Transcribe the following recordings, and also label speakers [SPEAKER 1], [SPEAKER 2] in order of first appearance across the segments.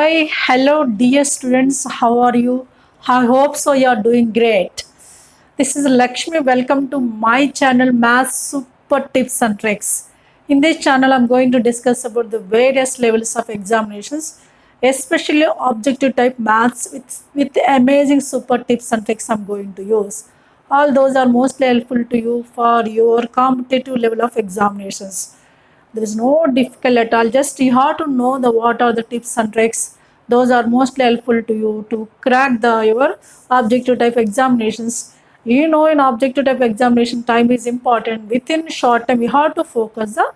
[SPEAKER 1] Hi, hello, dear students. How are you? I hope so. You are doing great. This is Lakshmi. Welcome to my channel, Math Super Tips and Tricks. In this channel, I'm going to discuss about the various levels of examinations, especially objective type maths with amazing super tips and tricks I'm going to use. All those are mostly helpful to you for your competitive level of examinations. There is no difficult at all. Just you have to know the what are the tips and tricks. Those are mostly helpful to you to crack the your objective type examinations. You know, in objective type examination, time is important. Within short time, you have to focus the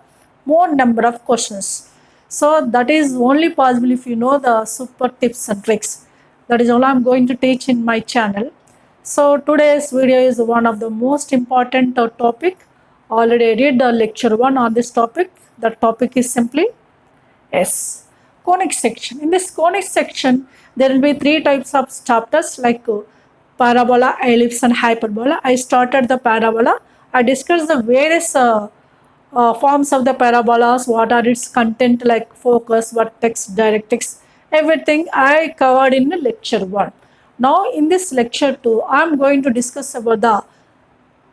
[SPEAKER 1] more number of questions. So that is only possible if you know the super tips and tricks. That is all I'm going to teach in my channel. So today's video is one of the most important topic. Already I did the lecture 1 on this topic. The topic is simply S. Conic section. In this conic section, there will be three types of chapters like parabola, ellipse and hyperbola. I started the parabola. I discussed the various forms of the parabolas, what are its content like focus, vertex, directrix, everything I covered in the lecture 1. Now in this lecture 2, I am going to discuss about the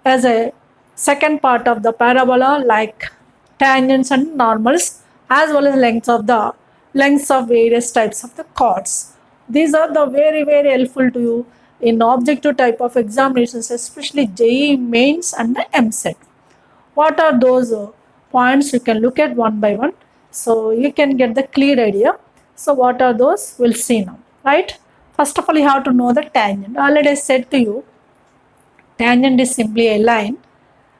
[SPEAKER 1] as a second part of the parabola like tangents and normals as well as lengths of various types of the chords. These are the very helpful to you in objective type of examinations, especially JEE mains and the MSET. What are those points? You can look at one by one so you can get the clear idea. So what are those? We'll see now, right? First of all, you have to know the tangent. Already I said to you, tangent is simply a line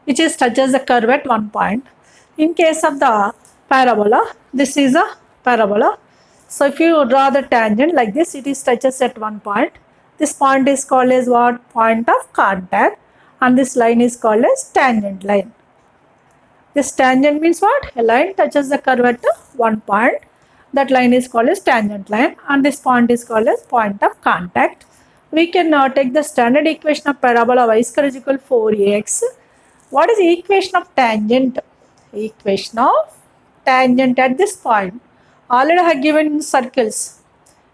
[SPEAKER 1] which is touches the curve at one point. In case of the parabola, this is a parabola. So if you draw the tangent like this, it is touches at one point. This point is called as what? Point of contact, and this line is called as tangent line. This tangent means what? A line touches the curve at one point. That line is called as tangent line, and this point is called as point of contact. We can now take the standard equation of parabola y square is equal to 4ax. What is the equation of tangent? Equation of tangent at this point. Already I have given circles.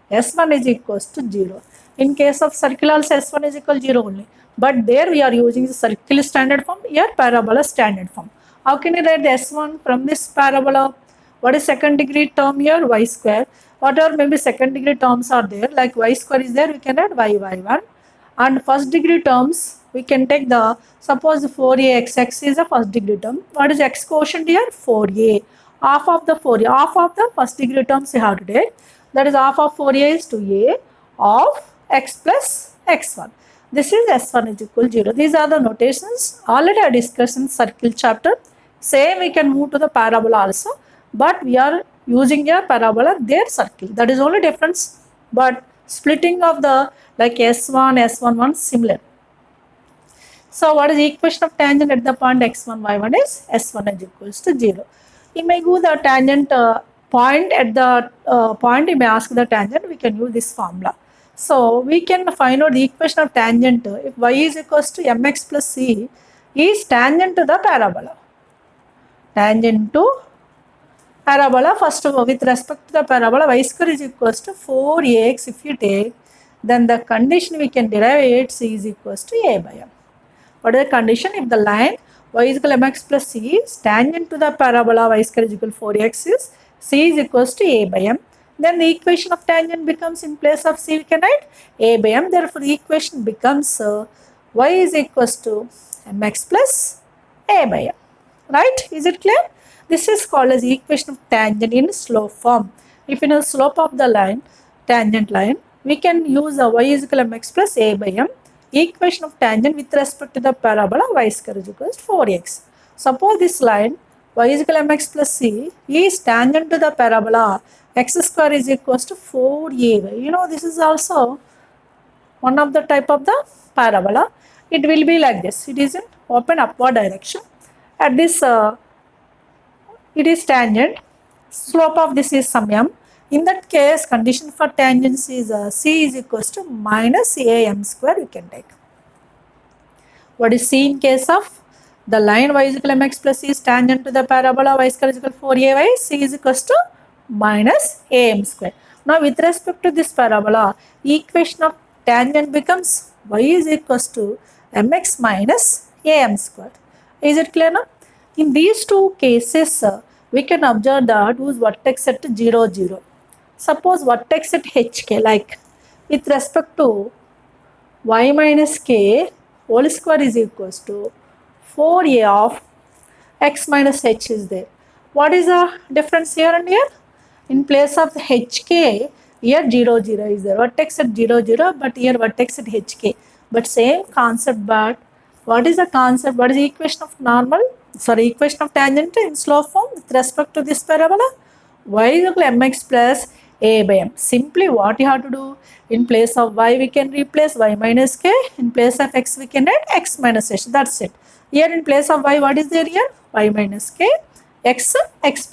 [SPEAKER 1] S1 is equals to 0. In case of circle also S1 is equal to 0 only. But there we are using the circle standard form, here parabola standard form. How can you write the S1 from this parabola? What is second degree term here? Y square. Whatever maybe second degree terms are there, like y square is there, we can add y1. And first degree terms, we can take the, suppose 4ax, x is a first degree term. What is x quotient here? 4a. Half of the 4a, half of the first degree terms you have to take. That is half of 4a is 2a of x plus x1. This is s1 is equal to 0. These are the notations already I discussed in circle chapter. Same we can move to the parabola also, but we are using a parabola, their circle. That is only difference, but splitting of the like S1, S11 similar. So what is the equation of tangent at the point x1, y1 is S1 is equals to 0. You may go the tangent point at the point, you may ask the tangent, we can use this formula. So we can find out the equation of tangent if y is equals to mx plus c is tangent to the parabola. Tangent to parabola, first of all, with respect to the parabola, y square is equals to 4ax. If you take, then the condition we can derive 8c is equals to a by m. What is the condition? If the line y is equal to mx plus c is tangent to the parabola y square is equal to 4x is c is equals to a by m, then the equation of tangent becomes, in place of c we can write a by m. Therefore, the equation becomes y is equals to mx plus a by m. Right? Is it clear? This is called as equation of tangent in slope form. If you know slope of the line, tangent line, we can use y is equal to mx plus a by m. Equation of tangent with respect to the parabola y square is equal to 4x. Suppose this line y is equal to mx plus c is tangent to the parabola x square is equals to 4a. You know, this is also one of the type of the parabola. It will be like this. It is in open upward direction. At this it is tangent, slope of this is some m. In that case, condition for tangents is c is equals to minus am square you can take. What is c in case of the line y is equal to mx plus c is tangent to the parabola y square is equal to 4ay, c is equals to minus am square. Now with respect to this parabola, equation of tangent becomes y is equals to mx minus am square. Is it clear now? In these two cases, we can observe that whose vertex at 0, 0. Suppose vertex at hk, like with respect to y minus k whole square is equals to 4a of x minus h is there. What is the difference here and here? In place of hk, here 0, 0 is there. Vertex at 0, 0, but here vertex at hk. But same concept, but what is the concept? What is the equation of normal? Sorry, equation of tangent in slope form with respect to this parabola? Y is equal to mx plus a by m. Simply what you have to do, in place of y we can replace y minus k, in place of x we can write x minus h. That's it. Here in place of y, what is there here? Y minus k, x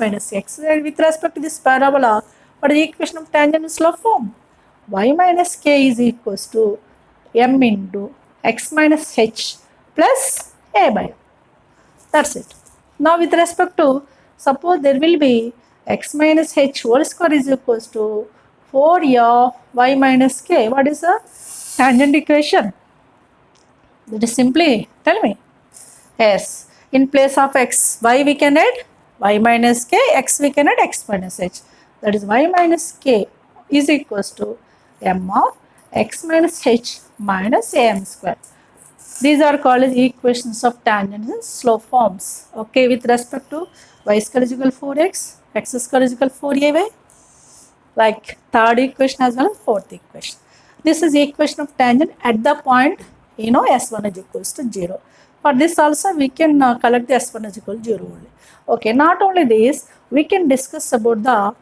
[SPEAKER 1] minus x. With respect to this parabola, what is the equation of tangent in slope form? Y minus k is equals to m into x minus h plus a by m. That's it. Now with respect to, suppose there will be x minus h whole square is equals to 4 of y minus k. What is the tangent equation? That is simply, tell me. Yes, in place of x, y we can add y minus k, x we can add x minus h. That is y minus k is equals to m of x minus h minus am square. These are called as equations of tangents in slope forms. Okay, with respect to y square is equal to 4x, x square is equal to 4ay, like third equation as well as fourth equation. This is the equation of tangent at the point, s1 is equals to 0. For this also we can collect the s1 is equal to 0 only. Okay, not only this, we can discuss about the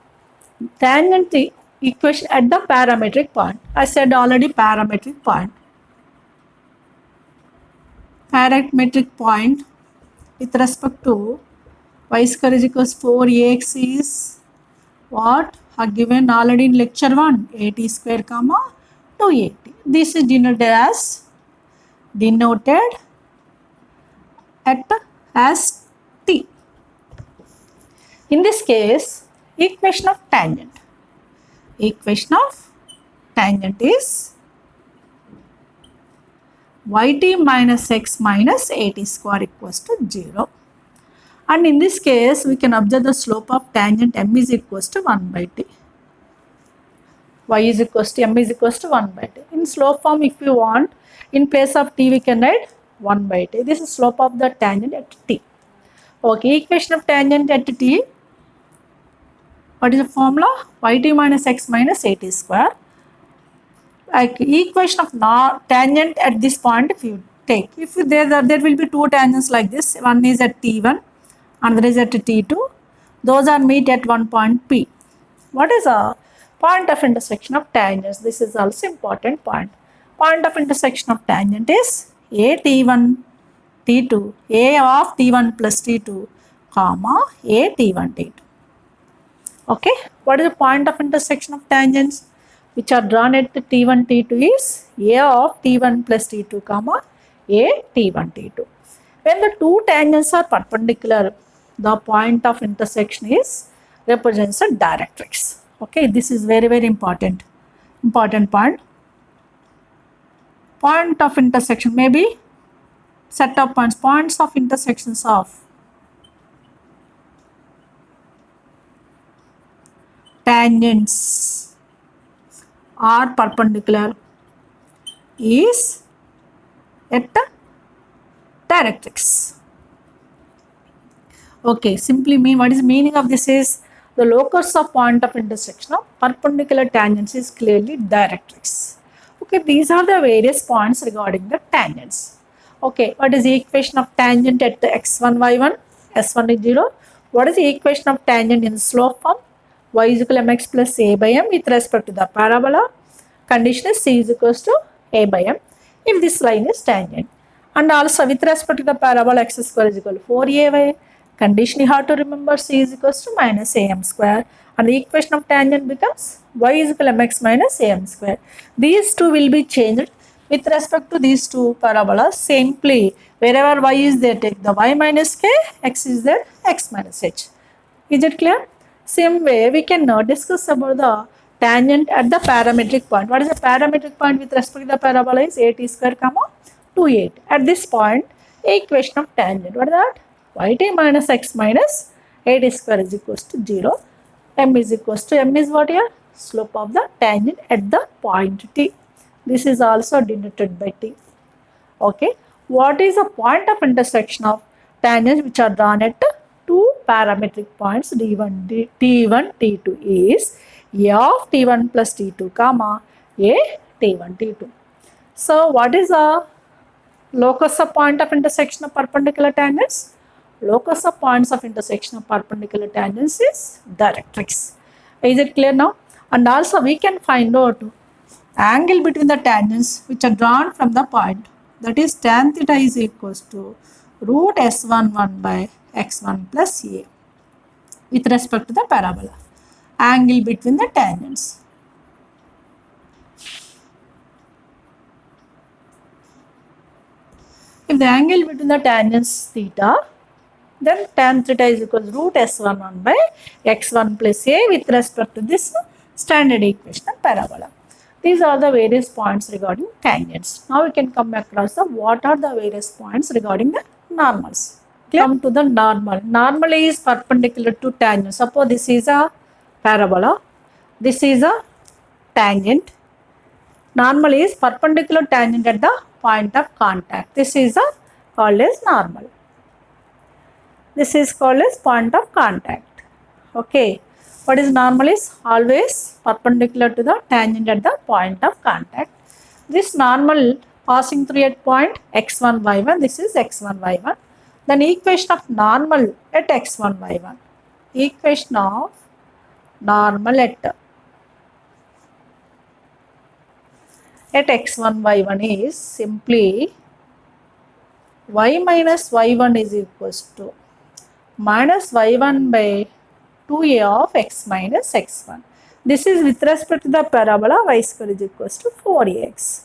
[SPEAKER 1] tangent equation at the parametric point. I said already parametric point. Parametric point with respect to y square is equals 4ax is what are given already in lecture 1, at square comma 2at. This is denoted as t. In this case, equation of tangent is yt minus x minus at square equals to 0. And in this case, we can observe the slope of tangent m is equals to 1 by t. Y is equals to m is equals to 1 by t. In slope form, if you want, in place of t we can write 1 by t. This is slope of the tangent at t. Okay, equation of tangent at t. What is the formula? Yt minus x minus at square. Like equation of tangent at this point, if you take, if there will be two tangents like this, one is at t1, another is at t2, those are meet at one point p. What is a point of intersection of tangents? This is also important point. Point of intersection of tangent is a t1 t2, a of t1 plus t2 comma a t1 t2. Okay, what is the point of intersection of tangents which are drawn at t1 t2 is a of t1 plus t2 comma a t1 t2. When the two tangents are perpendicular, the point of intersection is represents a directrix. Okay, this is very, very important point. Point of intersection may be set of points of intersections of tangents are perpendicular is at the directrix. Okay, simply mean, what is the meaning of this is the locus of point of intersection of perpendicular tangents is clearly directrix. Okay, these are the various points regarding the tangents. Okay, what is the equation of tangent at the x1, y1? S1 is 0. What is the equation of tangent in slope form? Y is equal to mx plus a by m with respect to the parabola. Condition is c is equals to a by m if this line is tangent. And also with respect to the parabola x square is equal to 4ay. Condition you have to remember, c is equals to minus am square. And the equation of tangent becomes y is equal to mx minus am square. These two will be changed with respect to these two parabolas. Simply wherever y is there, take the y minus k, x is there, x minus h. Is it clear? Same way we can now discuss about the tangent at the parametric point. What is the parametric point with respect to the parabola is 8t square comma 28. At this point, equation of tangent. What is that? Yt minus x minus 8 square is equals to 0. M is equals to, M is what here? Slope of the tangent at the point t. This is also denoted by t. Okay. What is the point of intersection of tangents which are drawn at two parametric points d1, t1, t2 is a of t1 plus t2 comma a t1, t2. So what is the locus of point of intersection of perpendicular tangents? Locus of points of intersection of perpendicular tangents is directrix. Is it clear now? And also we can find out angle between the tangents which are drawn from the point, that is tan theta is equals to root s11 by x1 plus a with respect to the parabola. Angle between the tangents. If the angle between the tangents theta, then tan theta is equal to root s11 by x1 plus a with respect to this standard equation of parabola. These are the various points regarding tangents. Now we can come across the what are the various points regarding the normals. Come to the normal. Normal is perpendicular to tangent. Suppose this is a parabola. This is a tangent. Normal is perpendicular tangent at the point of contact. This is called as normal. This is called as point of contact. Okay. What is normal is always perpendicular to the tangent at the point of contact. This normal passing through at point x1, y1. This is x1, y1. Then equation of normal at x1, y1. Equation of normal at x1, y1 is simply y minus y1 is equals to minus y1 by 2a of x minus x1. This is with respect to the parabola y square is equals to 4ax.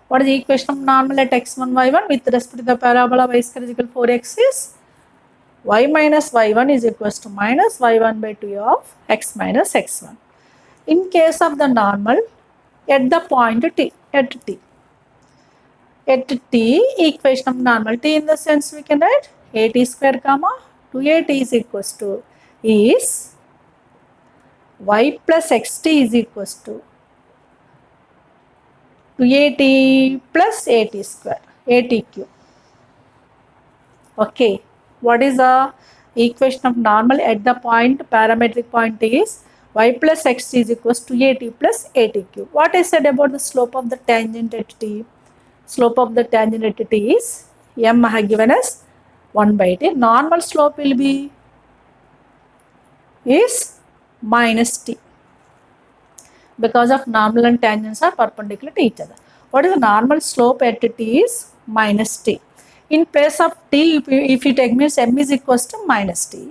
[SPEAKER 1] What is the equation of normal at x1, y1 with respect to the parabola y square is equal to 4x is y minus y1 is equals to minus y1 by 2 of x minus x1. In case of the normal at the point t, at t, equation of normal t in the sense we can write 8t square comma 2at is equals to is y plus xt is equals to 2at plus at square, atq. Okay. What is the equation of normal at the point, parametric point is y plus xt is equals to 2at plus atq. What I said about the slope of the tangent at t? Slope of the tangent at t is m I have given as 1 by t. Normal slope will be is minus t because of normal and tangents are perpendicular to each other. What is the normal slope at t is minus t. In place of t, if you take means m is equals to minus t.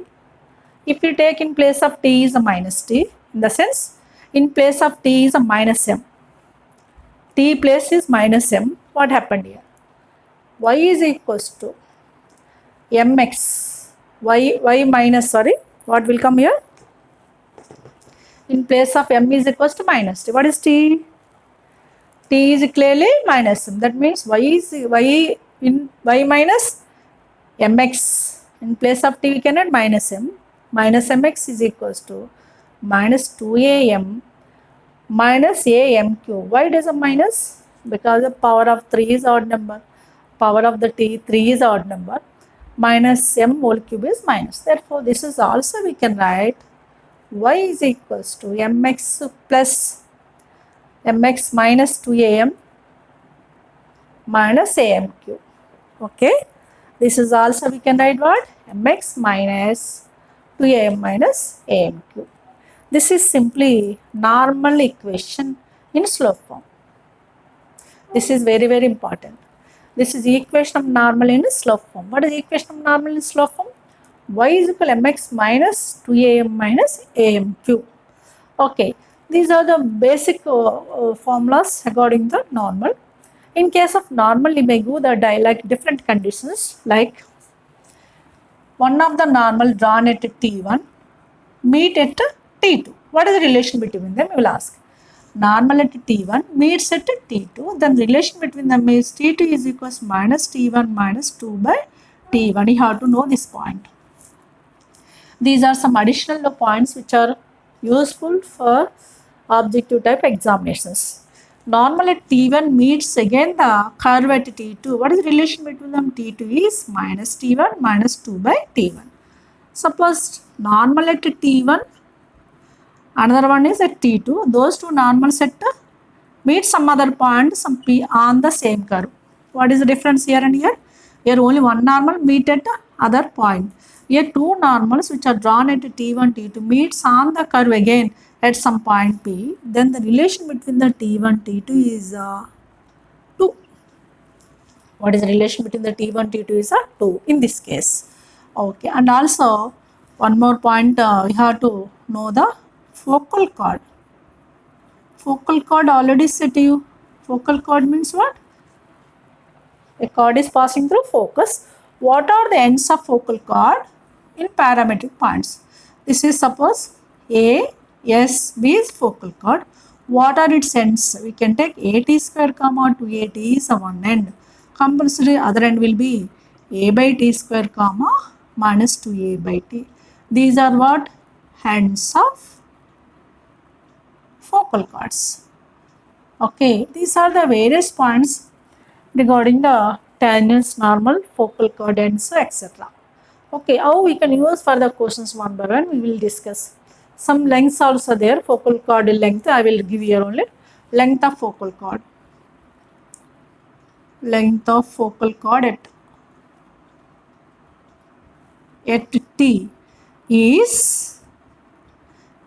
[SPEAKER 1] If you take in place of t is a minus t, in the sense in place of t is a minus m. T place is minus m. What happened here? Y is equals to mx. Y minus, sorry. What will come here? In place of m is equals to minus t. What is t? T is clearly minus m. That means y minus mx. In place of t we can add minus m. Minus mx is equals to minus 2am minus am cube. Why it is a minus? Because the power of 3 is odd number. Power of the t 3 is odd number. Minus m whole cube is minus. Therefore, this is also we can write y is equals to mx plus mx minus 2am minus am cube. Okay. This is also we can write what? Mx minus 2am minus am cube. This is simply normal equation in slope form. This is very, very important. This is equation of normal in slope form. What is the equation of normal in slope form? Y is equal to mx minus 2am minus am cube. Okay. These are the basic formulas regarding the normal. In case of normal, you may go the like different conditions, like one of the normal drawn at t1 meet at t2. What is the relation between them? We will ask. Normal at T1 meets at T2. Then relation between them is T2 is equals minus T1 minus 2 by T1. You have to know this point. These are some additional points which are useful for objective type examinations. Normal at T1 meets again the curve at T2. What is the relation between them? T2 is minus T1 minus 2 by T1. Suppose normal at T1, another one is at T2. Those two normals at meet some other point, some P on the same curve. What is the difference here and here? Here only one normal meet at other point. Here two normals which are drawn at T1, T2 meets on the curve again at some point P. Then the relation between the T1, T2 is 2. What is the relation between the T1, T2 is 2 in this case. Okay, and also one more point we have to know the focal chord. Focal chord already said to you. Focal chord means what? A chord is passing through focus. What are the ends of focal chord in parametric points? This is suppose A, S, B is focal chord. What are its ends? We can take AT square comma 2AT is one end. Compulsory other end will be A by T square comma minus 2A by T. These are what? Ends of focal chords. Okay, these are the various points regarding the tangents, normal, focal chord ends, etc. Okay, how we can use further questions one by one, we will discuss. Some lengths also there, focal chord length, I will give here only. Length of focal chord. Length of focal chord at T is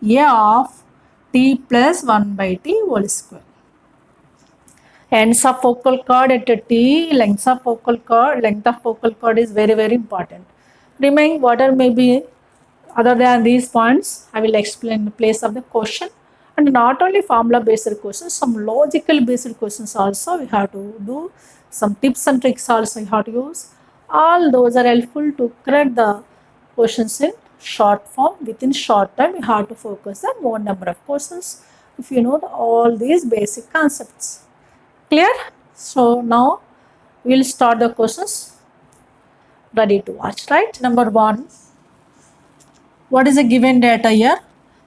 [SPEAKER 1] A of T plus 1 by T whole square. Ends of focal chord at T, length of focal chord is very, very important. Remaining whatever may be other than these points, I will explain in place of the question. And not only formula based questions, some logical based questions also we have to do. Some tips and tricks also we have to use. All those are helpful to crack the questions in short form. Within short time, you have to focus on more number of questions if you know all these basic concepts. Clear? So now we will start the questions. Ready to watch, right? Number 1. What is the given data here?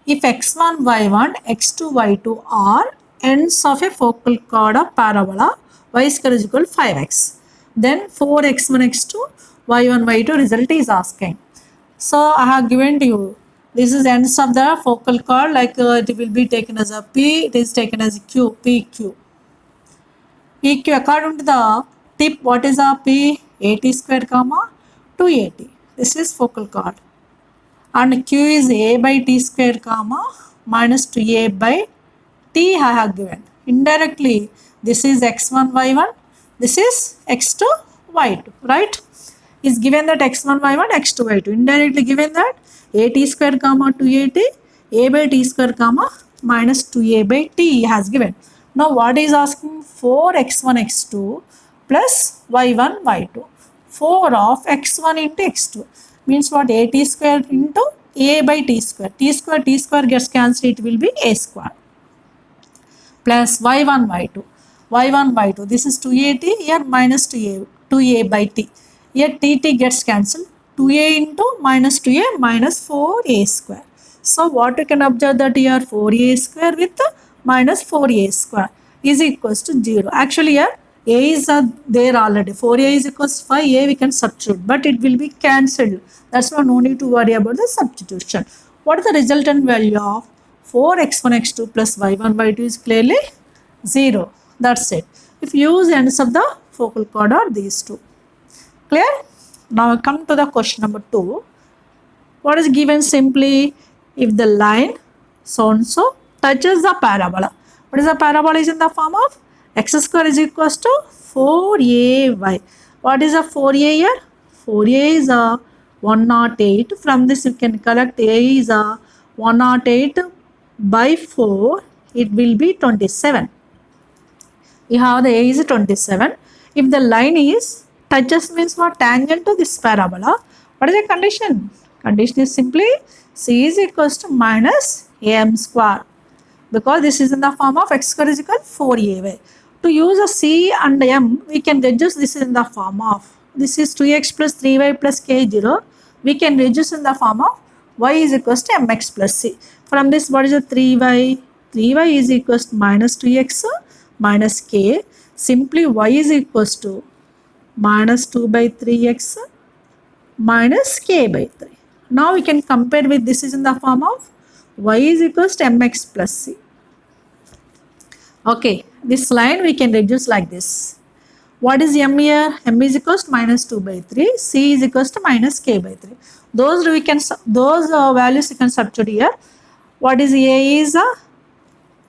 [SPEAKER 1] If x1, y1, x2, y2 are ends of a focal chord of parabola, y square is equal to 5x. Then 4x1, x2, y1, y2 result is asking. So I have given to you. This is ends of the focal chord, like it will be taken as a P, it is taken as a Q, PQ. PQ according to the tip, what is a P? AT square comma 2AT. This is focal chord. And Q is A by T square comma minus 2A by T I have given. Indirectly, this is x1, y1, this is x2, y2, right? Is given that x1, y1, x2, y2. Indirectly given that AT square comma 2AT, A by T square comma minus 2A by T has given. Now what is asking? 4x1, x2 plus y1, y2. 4 of x1 into x2 means what? AT square into A by T square. T square gets cancelled, it will be A square. Plus y1, y2. Y1, y2. This is 2AT, here minus 2A by T. Here TT gets cancelled. 2A into minus 2A minus 4A square. So what you can observe that here 4A square with minus 4A square is equals to 0. Actually here A is there already. 4A is equals to 5A we can substitute, but it will be cancelled. That's why no need to worry about the substitution. What is the resultant value of 4x1, x2 plus y1, y2 is clearly 0. That's it. If you use ends of the focal chord are these two. Clear? Now come to the question number 2. What is given? Simply if the line so and so touches the parabola. What is the parabola? Is in the form of x square is equals to 4ay. What is a 4a here? 4a is a 108. From this you can collect a is a 108 by 4. It will be 27. You have the a is 27. If the line is touches means what? Tangent to this parabola. What is the condition? Condition is simply c is equals to minus m square, because this is in the form of x square is equal 4ay. To use a c and m, we can reduce this in the form of, this is 2x plus 3y plus k0. We can reduce in the form of y is equals to mx plus c. From this, what is the 3y? 3y is equals to minus 2x minus k. Simply y is equals to minus 2 by 3x minus k by 3. Now we can compare with, this is in the form of y is equals to mx plus c. Okay, this line we can reduce like this. What is m here? M is equals to minus 2 by 3, c is equals to minus k by 3. Those values you can substitute here. What is a is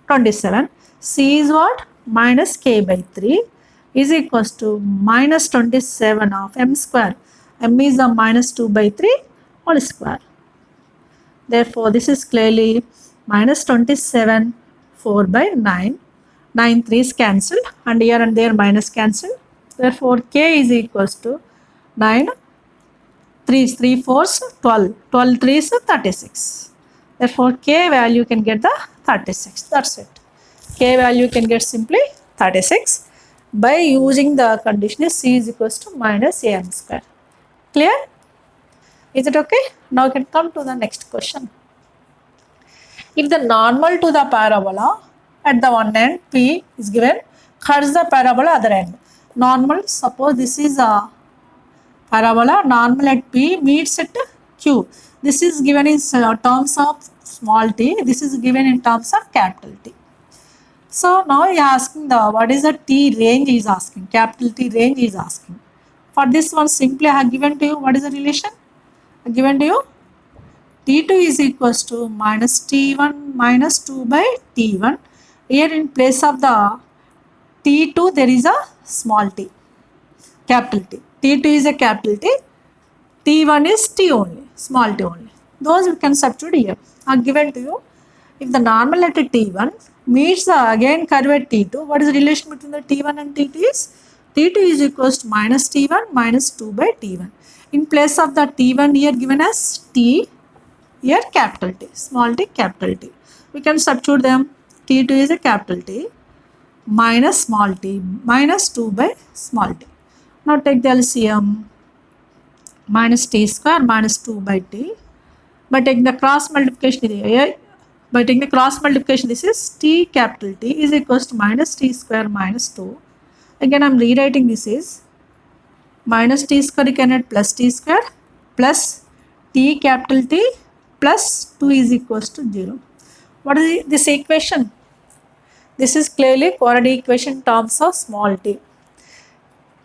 [SPEAKER 1] 27, c is what? Minus k by 3 is equals to minus 27 of m square. M is minus 2 by 3 whole square. Therefore, this is clearly minus 27, 4 by 9. 9 3's cancelled, and here and there minus cancelled. Therefore, k is equals to 9 3's 3 4's 12. 12 3's 36. Therefore, k value can get the 36. That's it. K value can get simply 36 by using the condition c is equals to minus am square. Clear? Is it okay? Now we can come to the next question. If the normal to the parabola at the one end P is given, curves the parabola other end. Normal, suppose this is a parabola, normal at P meets at Q. This is given in terms of small t, this is given in terms of capital T. So now he is asking what is the T range he is asking, capital T range he is asking. For this one, simply I have given to you, what is the relation? I have given to you T2 is equals to minus T1 minus 2 by T1. Here in place of the T2 there is a small t, capital T. T2 is a capital T, T1 is T only, small t only. Those we can substitute here. I have given to you, if the normal at T1 meets the again curve at T2, what is the relation between the T1 and T2 is? T2 is equals to minus T1 minus 2 by T1. In place of the T1 here given as T, here capital T, small t, capital T. We can substitute them. T2 is a capital T minus small t minus 2 by small t. Now take the LCM, minus t square minus 2 by t. By taking the cross multiplication here, by taking the cross multiplication, this is t capital T is equals to minus t square minus 2. Again I am rewriting, this is minus t square, you can add plus t square plus t capital T plus 2 is equals to 0. What is this equation? This is clearly quadratic equation in terms of small t.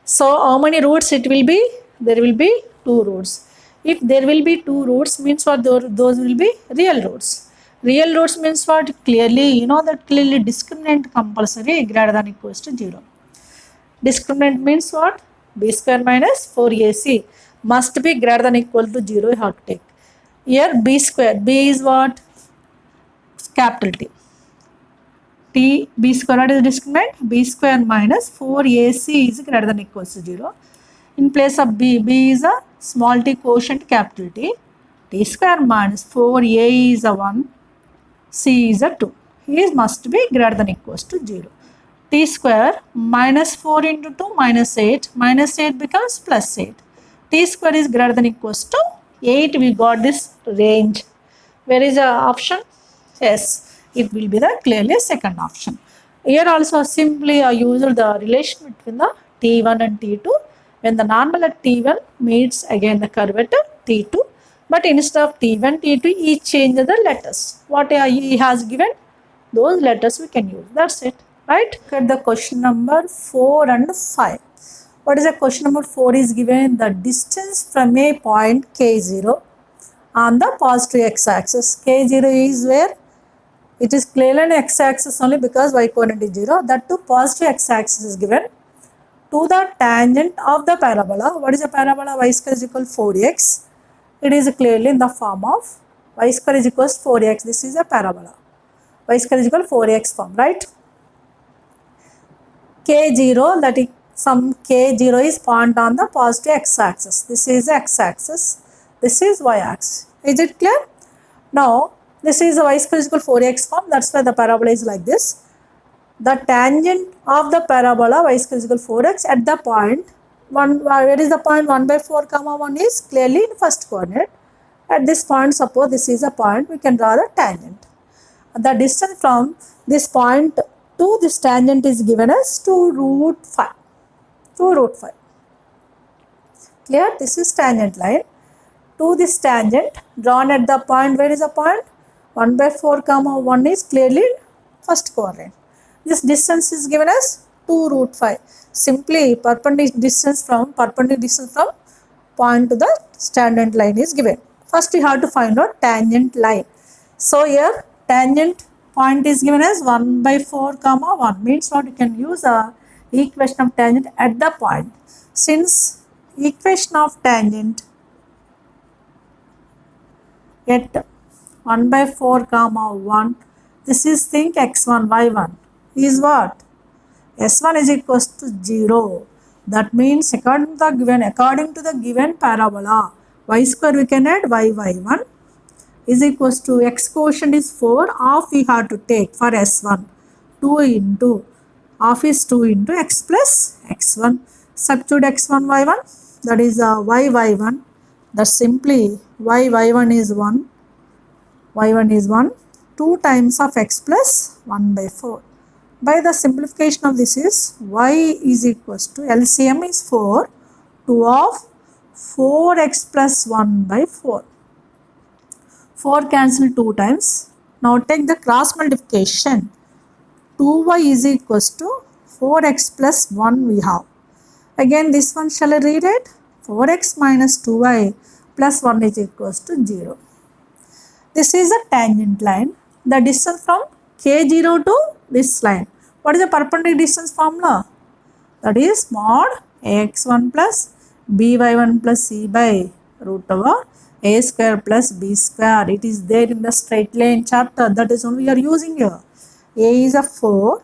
[SPEAKER 1] So how many roots it will be? There will be 2 roots. If there will be 2 roots, means what? Those will be real roots. Real roots means what? Clearly, you know that clearly discriminant compulsory greater than equals to 0. Discriminant means what? B square minus 4ac must be greater than equal to 0 you have to take. Here b square, b is what? Capital T. T, b square, what is discriminant? B square minus 4ac is greater than equals to 0. In place of b, b is a small t quotient capital T. T square minus 4a is a 1, c is a 2. Here must be greater than equals to 0. T square minus 4 into 2 minus 8. Minus 8 becomes plus 8. T square is greater than equals to 8. We got this range. Where is the option? Yes, it will be the clearly second option. Here also simply I used the relation between the T1 and T2. When the normal at T1 meets again the curve at T2. But instead of T1, T2, he changed the letters. What he has given, those letters we can use. That's it. Right? Look at the question number 4 and 5. What is the question number 4 is given? The distance from a point K0 on the positive x-axis. K0 is where? It is clearly an x-axis only because y coordinate is 0. That to positive x-axis is given to the tangent of the parabola. What is the parabola? Y square is equal to 4x. It is clearly in the form of y square is equal to 4x. This is a parabola. Y square is equal to 4x form, right? K0, that is some K0 is point on the positive x-axis. This is x-axis. This is y-axis. Is it clear? Now, This is a y square is equal to 4x form. That's why the parabola is like this. The tangent of the parabola y square is equal to 4x at the point 1, where is the point 1 by 4 comma 1 is clearly in first coordinate. At this point, suppose this is a point, we can draw the tangent. The distance from this point to this tangent is given as 2 root 5. 2 root 5. Clear? This is tangent line. To this tangent drawn at the point, where is the point? 1 by 4 comma 1 is clearly first coordinate. This distance is given as 2 root 5. Simply perpendicular distance from point to the tangent line is given. First we have to find out tangent line. So here tangent point is given as 1 by 4 comma 1, means what? You can use a equation of tangent at the point. Since equation of tangent at 1 by 4 comma 1, this is think x1 y1 is what? S1 is equals to 0. That means according to the given parabola, y square we can add y1 is equals to x quotient is 4, half we have to take for S1, 2 into half is 2 into x plus x1. Substitute x1 y1, that is y1, that simply y1 is 1, y1 is 1, 2 times of x plus 1 by 4. By the simplification of this is y is equals to LCM is 4, 2 of 4x plus 1 by 4. 4 cancel 2 times. Now take the cross multiplication. 2y is equals to 4x plus 1 we have. Again this one shall I read it? 4x minus 2y plus 1 is equals to 0. This is a tangent line. The distance from K0 to this line. What is the perpendicular distance formula? That is mod ax1 plus by1 plus c by root over a square plus b square. It is there in the straight line chapter. That is only we are using here. A is a 4.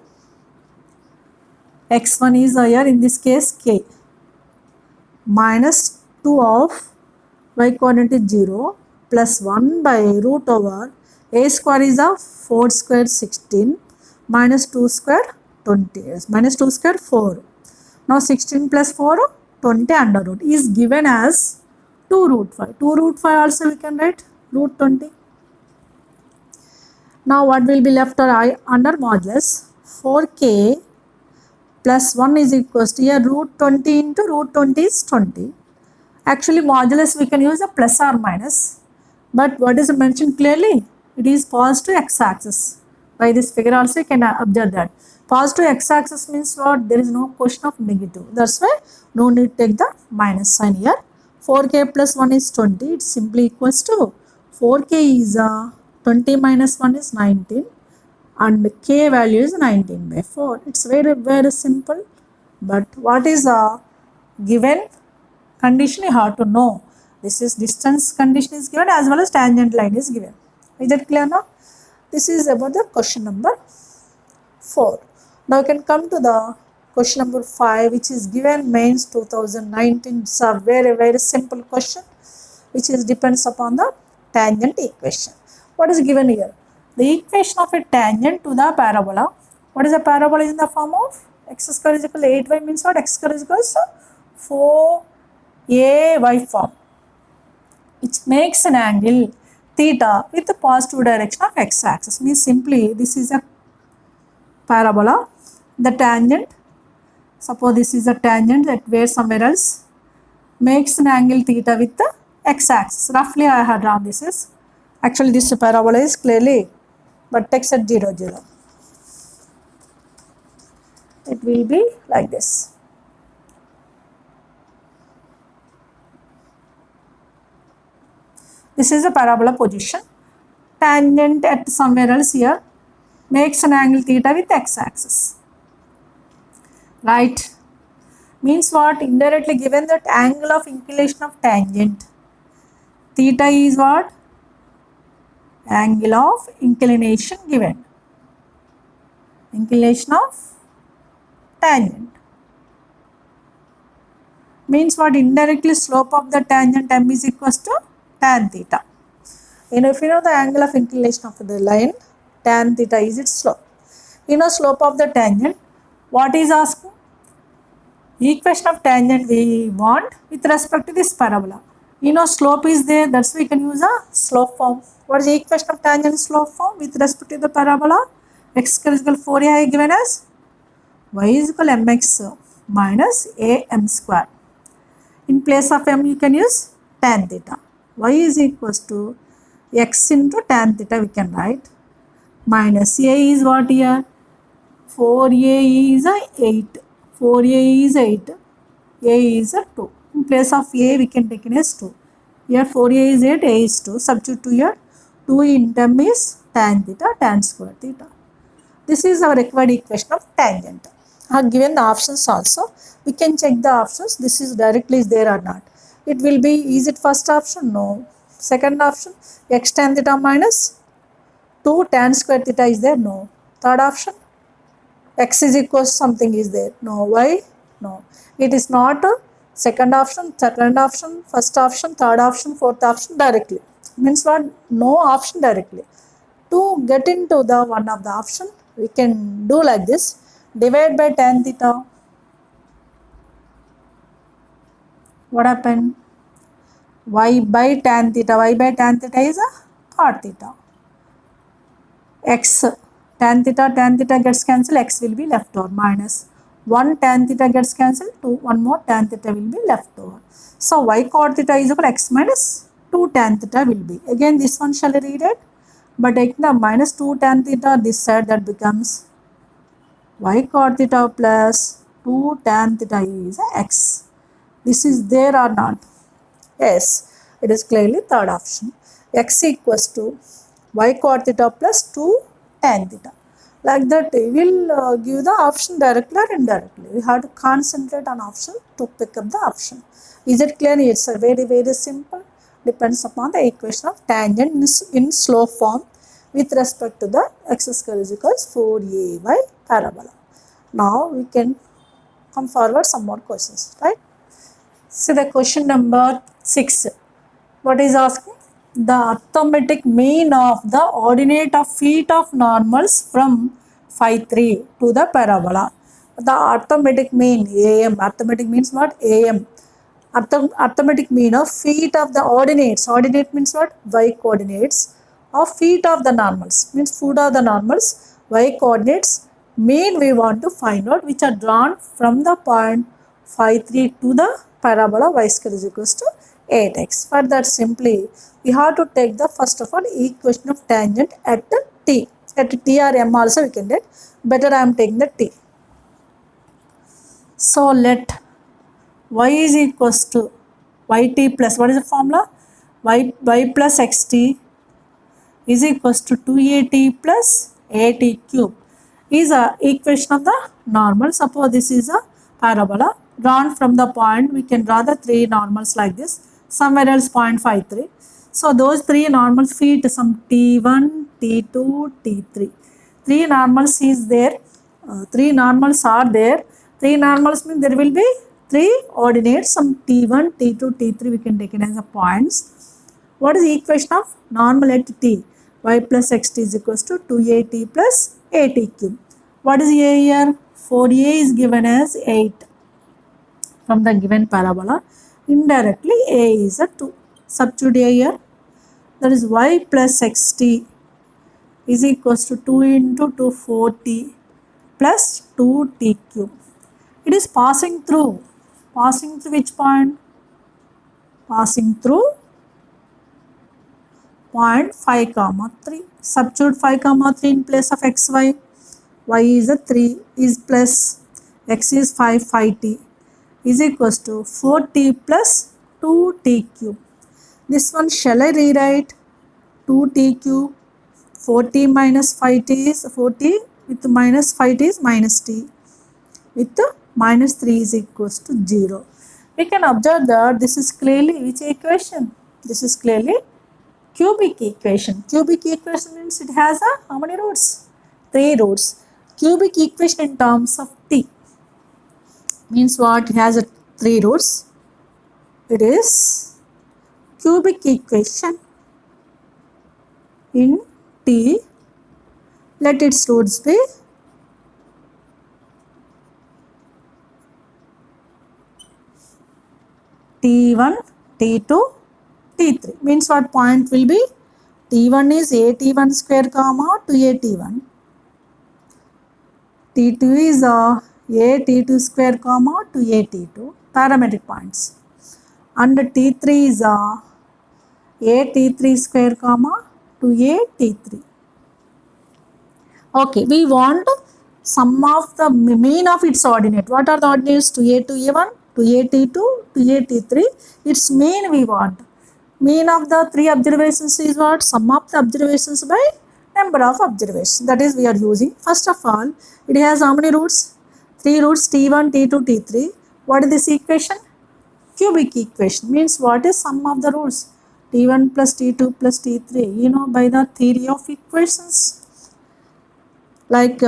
[SPEAKER 1] x1 is here, in this case k. Minus 2 of y coordinate is 0 plus 1 by root over a square is a 4 square 16 minus 2 square 20, minus 2 square 4. Now 16 plus 4 20 under root is given as 2 root 5. 2 root 5 also we can write root 20. Now what will be left under modulus? 4k plus 1 is equals to here root 20 into root 20 is 20. Actually modulus we can use a plus or minus, but what is mentioned clearly? It is positive x-axis. By this figure also you can observe that. Positive x-axis means what? There is no question of negative. That's why no need to take the minus sign here. 4k plus 1 is 20. It simply equals to 4k is 20 minus 1 is 19 and k value is 19 by 4. It's very simple. But what is a given condition you have to know. This is distance condition is given as well as tangent line is given. Is that clear now? This is about the question number 4. Now you can come to the question number 5, which is given mains 2019. It's a very simple question which is depends upon the tangent equation. What is given here? The equation of a tangent to the parabola. What is a parabola? Is in the form of x square is equal to 8y means what? X square is equal to 4ay form, which makes an angle theta with the positive direction of x-axis. Means simply this is a parabola. The tangent, suppose this is a tangent that where somewhere else, makes an angle theta with the x-axis. Roughly I have drawn this is. Actually this parabola is clearly, but text at 0, 0. It will be like this. This is a parabola position. Tangent at somewhere else here makes an angle theta with x-axis. Right? Means what? Indirectly given that angle of inclination of tangent. Theta is what? Angle of inclination given. Inclination of tangent. Means what? Indirectly slope of the tangent m is equals to tan theta. You know, if you know the angle of inclination of the line, tan theta is its slope. You know slope of the tangent. What is asking? Equation of tangent we want with respect to this parabola. You know slope is there, that's why we can use a slope form. What is the equation of tangent slope form with respect to the parabola? X is equal to 4a given as y is equal to mx minus am square. In place of m you can use tan theta. Y is equals to x into tan theta we can write. Minus a is what here? 4a is a 8. 4a is 8. A is a 2. In place of a we can take it as 2. Here 4a is 8, a is 2. Substitute to here 2 in term is tan theta, tan square theta. This is our required equation of tangent. I have given the options also. We can check the options. This is directly is there or not. It will be, is it first option? No. Second option, x tan theta minus 2 tan square theta is there? No. Third option, x is equal to something is there? No. Why? No. It is not a second option, first option, third option, fourth option directly. Means what? No option directly. To get into the one of the option, we can do like this. Divide by tan theta. What happened? Y by tan theta. Y by tan theta is a cot theta. X tan theta gets cancelled. X will be left over minus 1 tan theta gets cancelled. 1 more tan theta will be left over. So y cot theta is equal to x minus 2 tan theta will be. Again this one shall read it. But taking the minus 2 tan theta this side, that becomes y cot theta plus 2 tan theta is x. This is there or not? Yes, it is clearly third option. X equals to y cot theta plus 2 tan theta. Like that we will give the option directly or indirectly. We have to concentrate on option to pick up the option. Is it clear? It's a very simple. Depends upon the equation of tangent in slope form with respect to the x square is equals 4ay parabola. Now we can come forward some more questions, right? See the question number 6. What is asking? The arithmetic mean of the ordinate of feet of normals from phi 3 to the parabola. The arithmetic mean AM. Arithmetic means what? AM. Arithmetic mean of feet of the ordinates. Ordinate means what? Y coordinates of feet of the normals. Means foot of the normals. Y coordinates mean we want to find out, which are drawn from the point phi 3 to the parabola y square is equals to 8x. For that simply we have to take the first of all equation of tangent at t. At t or m also we can get. Better I am taking the t. So let y is equals to yt plus, what is the formula? y plus xt is equals to 2at plus at cube is a equation of the normal. Suppose this is a parabola drawn from the point, we can draw the 3 normals like this, somewhere else 0.53. So those 3 normals feet some t1, t2, t3. 3 normals is there, 3 normals are there. 3 normals means there will be 3 ordinates, some t1, t2, t3 we can take it as a points. What is the equation of normal at t? Y plus xt is equals to 2at plus at cube. What is a here? 4a is given as 8 from the given parabola. Indirectly a is a 2. Substitute a here. That is y plus xt is equals to 2 into 2 4t plus 2t cube. It is passing through. Passing through which point? Passing through point 5 comma 3. Substitute 5 comma 3 in place of xy. Y is a 3 is plus x is 5 t is equals to 4t plus 2t cube. This one shall I rewrite? 2t cube, 4t minus 5t is 4t with minus 5t is minus t with minus 3 is equals to 0. We can observe that this is clearly which equation? This is clearly cubic equation. Cubic equation means it has a how many roots? 3 roots. Cubic equation in terms of t means what? It has a 3 roots. It is cubic equation in T, let its roots be T1, T2, T3. Means what point will be? T1 is AT1 square comma 2AT1. T2 is AT2 square comma 2AT2 parametric points. And T3 is AT3 square comma 2AT3. Okay, we want sum of the mean of its ordinate. What are the ordinates? 2A1, 2AT2, 2AT3. Its mean we want. Mean of the three observations is what? Sum of the observations by number of observations. That is we are using. First of all, it has how many roots? 3 roots, T1, T2, T3. What is this equation? Cubic equation. Means what is sum of the roots? T1 plus T2 plus T3. You know by the theory of equations. Like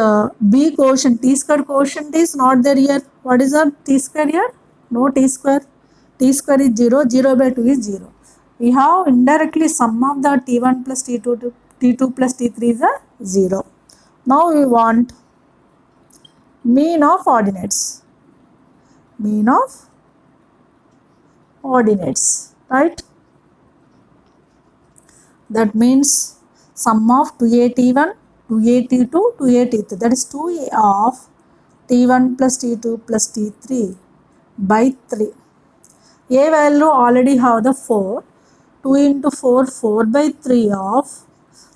[SPEAKER 1] B quotient, T square quotient is not there here. What is our T square here? No T square. T square is 0, 0 by 2 is 0. We have indirectly sum of the T1 plus T2 to T2 plus T3 is a 0. Now we want mean of ordinates. Mean of ordinates, right? That means sum of 2AT1, 2AT2, 2AT3. That is 2 of T1 plus T2 plus T3 by 3. A value already have the 4. 2 into 4, 4 by 3 of,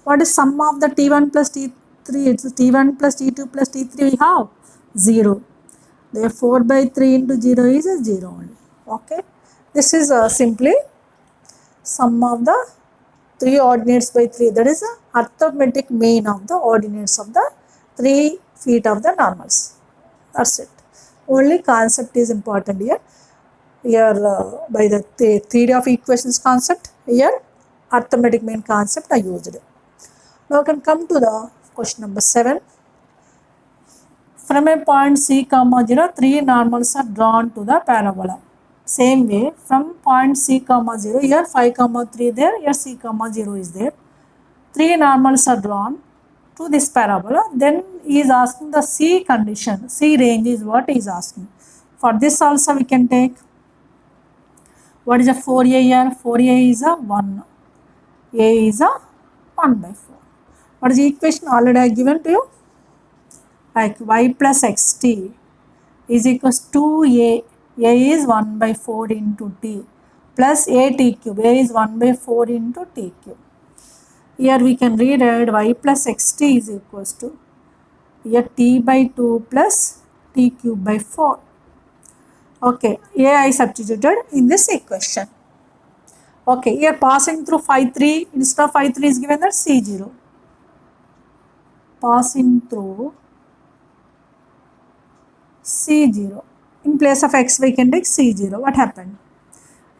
[SPEAKER 1] what is sum of the T1 plus T3? It's T1 plus T2 plus T3 we have 0. Therefore 4 by 3 into 0 is a 0 only. Okay. This is simply sum of the 3 ordinates by 3. That is the arithmetic mean of the ordinates of the 3 feet of the normals. That's it. Only concept is important here. Here by the theory of equations concept, here arithmetic mean concept I used. Now we can come to the question number 7. From a point C comma 0, 3 normals are drawn to the parabola. Same way from point C comma 0, here 5 comma 3 there, here C comma 0 is there. 3 normals are drawn to this parabola. Then he is asking the C condition, C range is what he is asking. For this also we can take, what is a 4a here? 4a is a 1. A is a 1 by 4. What is the equation already I given to you? Like y plus xt is equals to 2a. A is 1 by 4 into t plus a t cube. A is 1 by 4 into t cube. Here we can rewrite y plus xt is equals to here t by 2 plus t cube by 4. Okay, A I substituted in this equation. Okay, here passing through phi 3, instead of phi 3 is given that C0. Passing through C0. In place of x we can take C0. What happened?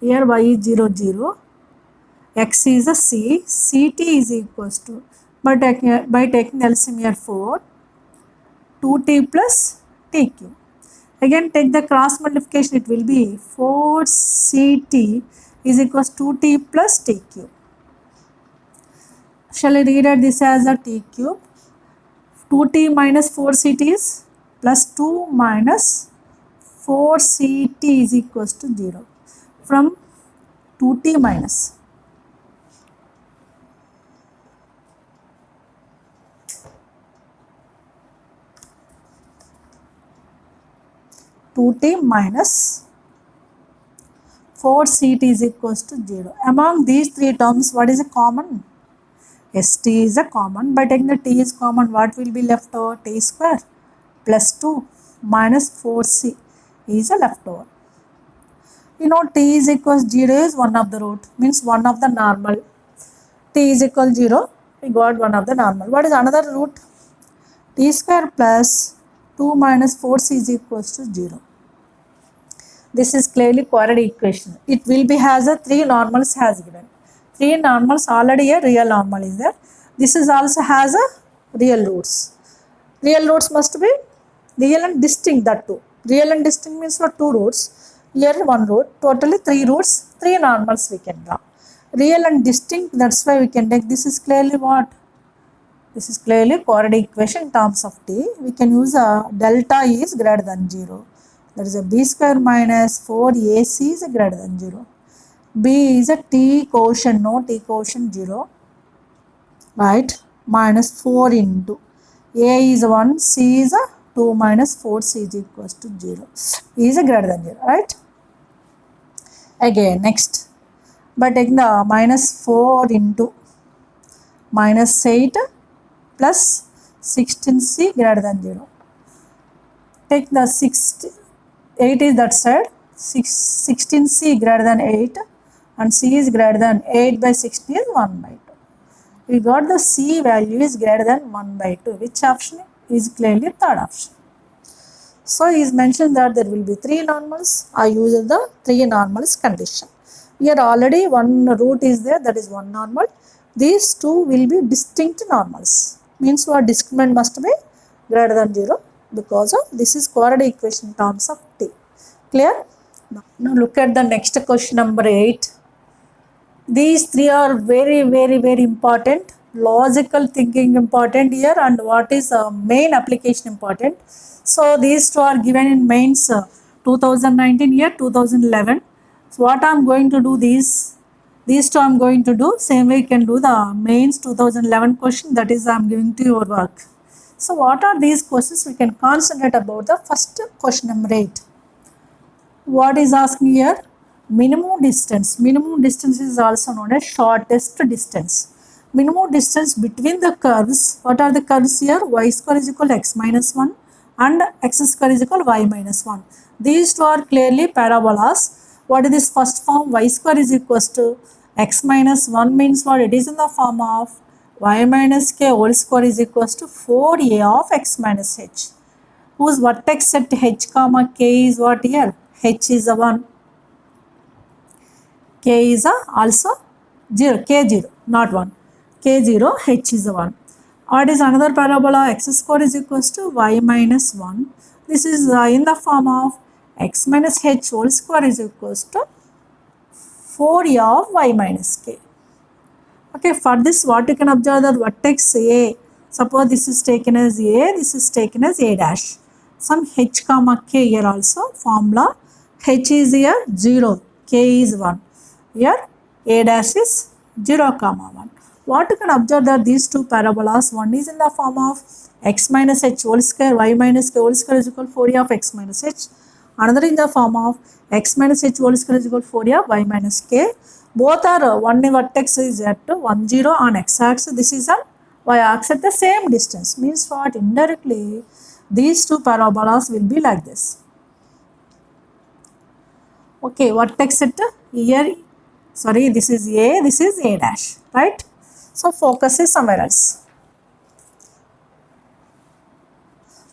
[SPEAKER 1] Here y is 0, 0. X is a C. Ct is equals to, by taking LCM here 4, 2t plus t cube. Again take the cross multiplication, it will be 4ct is equals to t plus t cube. Shall I rewrite this as a t cube? 2t minus 4ct is plus 2 minus 4ct is equals to 0. From 2t minus 2t minus 4ct is equals to 0. Among these three terms, what is a common? St is a common. By taking the t is common, what will be left over? T square plus 2 minus 4c is a left over. You know t is equals 0 is one of the root, means one of the normal. T is equal 0, we got one of the normal. What is another root? T square plus 2 minus 4c is equals to 0. This is clearly quadratic equation. It will be has a 3 normals has given. 3 normals already a real normal is there. This is also has a real roots. Real roots must be real and distinct, that too. Real and distinct means for 2 roots. Here 1 root. Totally 3 roots, 3 normals we can draw. real and distinct, that's why we can take this is clearly what? This is clearly quadratic equation in terms of t. We can use a delta E is greater than 0. That is a b square minus 4ac is greater than 0. B is a t quotient, no t quotient 0, right? Minus 4 into a is 1, c is a 2 minus 4c is equals to 0. E is a greater than 0, right? Again, next, by taking the minus 4 into minus 8 plus 16c greater than 0. Take the 8 is that side, 16c greater than 8 and c is greater than 8 by 16 is 1 by 2. We got the c value is greater than 1 by 2. Which option is clearly third option. So it is mentioned that there will be 3 normals. I use the 3 normals condition. Here already one root is there, that is one normal. These two will be distinct normals. Means what? Discriminant must be greater than 0 because of this is quadratic equation in terms of t. Clear? Now look at the next question number 8. These 3 are very important. Logical thinking important here, and what is main application important. So these 2 are given in mains 2019 year, 2011. So what I am going to do, these 2 I am going to do same way you can do the mains 2011 question, that is I am giving to your work. So what are these questions? We can concentrate about the first question number 8. What is asking here? Minimum distance. Minimum distance is also known as shortest distance. Minimum distance between the curves. What are the curves here? Y square is equal to x minus 1 and x square is equal to y minus 1. These 2 are clearly parabolas. What is this first form? Y square is equal to x minus 1 means what? It is in the form of y minus k whole square is equal to 4a of x minus h. Whose vertex set h comma k is what here? H is a 1. K is a also 0, k0, not 1. K0, h is a 1. What is another parabola? X square is equal to y minus 1. This is in the form of x minus h whole square is equal to 4a of y minus k. Okay, for this what you can observe that vertex A, suppose this is taken as A, this is taken as A dash. Some h comma k here also, formula h is here 0, k is 1. Here a dash is 0 comma 1. What you can observe that these 2 parabolas, one is in the form of x minus h whole square, y minus k whole square is equal to 4a of x minus h. Another in the form of x minus h whole square is equal to 4a of y minus k. Both are one vertex is at 1 0 on x axis. This is on y axis at the same distance. Means what? Indirectly these 2 parabolas will be like this. Okay, vertex at here. Sorry, this is A, this is A dash, right? So focus is somewhere else.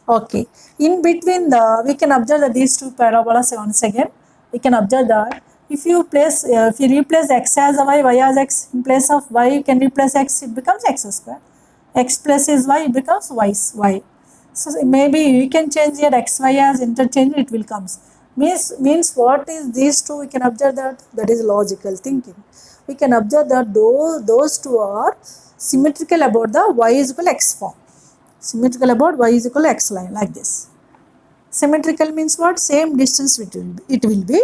[SPEAKER 1] Okay, in between we can observe that these 2 parabolas once again. We can observe that if you replace x as a y as x, in place of y you can replace x, it becomes x square. X plus is y, it becomes y. So maybe you can change here xy as interchange, it will comes. Means what is these 2? We can observe that is logical thinking. We can observe that those 2 are symmetrical about the y is equal to x form. Symmetrical about y is equal to x line like this. Symmetrical means what? Same distance it will be.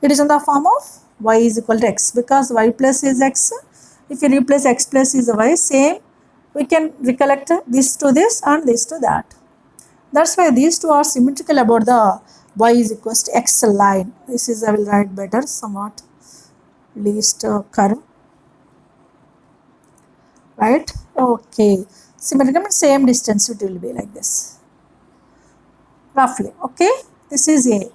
[SPEAKER 1] It is in the form of y is equal to x because y plus is x. If you replace x plus is y, same. We can recollect this to this and this to that. That's why these 2 are symmetrical about the y is equal to x line. This is I will write better somewhat least curve, right? Okay, symmetrical means same distance it will be like this roughly. Okay, this is A.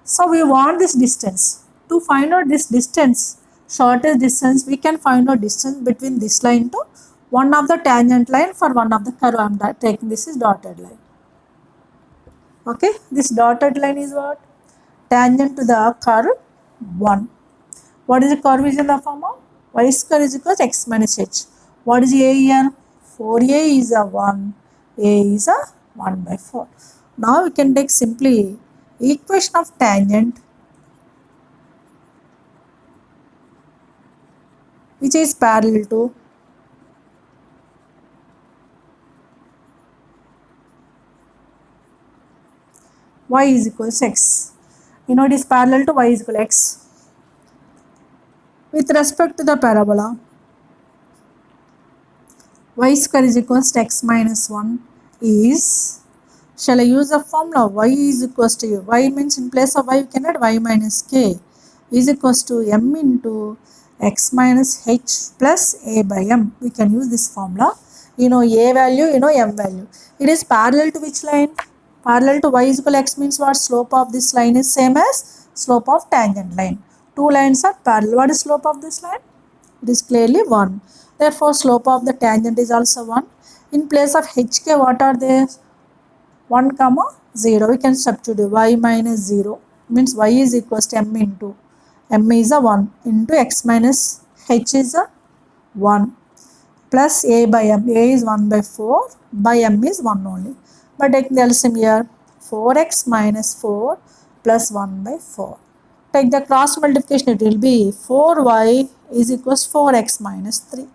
[SPEAKER 1] So we want this distance. To find out this distance, shortest distance, we can find out distance between this line to one of the tangent line for one of the curve. I am taking this is dotted line. Okay, this dotted line is what? Tangent to the curve 1. What is the curve is in the form of? Y square is equal to x minus h. What is A here? 4a is a 1, a is a 1 by 4. Now we can take simply equation of tangent which is parallel to y is equals x. You know it is parallel to y is equal x. With respect to the parabola, y square is equals to x minus 1 is, shall I use the formula y is equals to, y means in place of y we can add y minus k is equals to m into x minus h plus a by m. We can use this formula. You know a value, you know m value. It is parallel to which line? Parallel to y is equal x means what? Slope of this line is same as slope of tangent line. Two lines are parallel. What is slope of this line? It is clearly 1. Therefore, slope of the tangent is also 1. In place of hk, what are they? 1 comma 0. We can substitute y minus 0 means y is equals to m into, m is a 1 into x minus h is a 1 plus a by m. A is 1 by 4 by m is 1 only. But take the LCM here, 4x minus 4 plus 1 by 4. Take the cross multiplication, it will be 4y is equals 4x minus 3.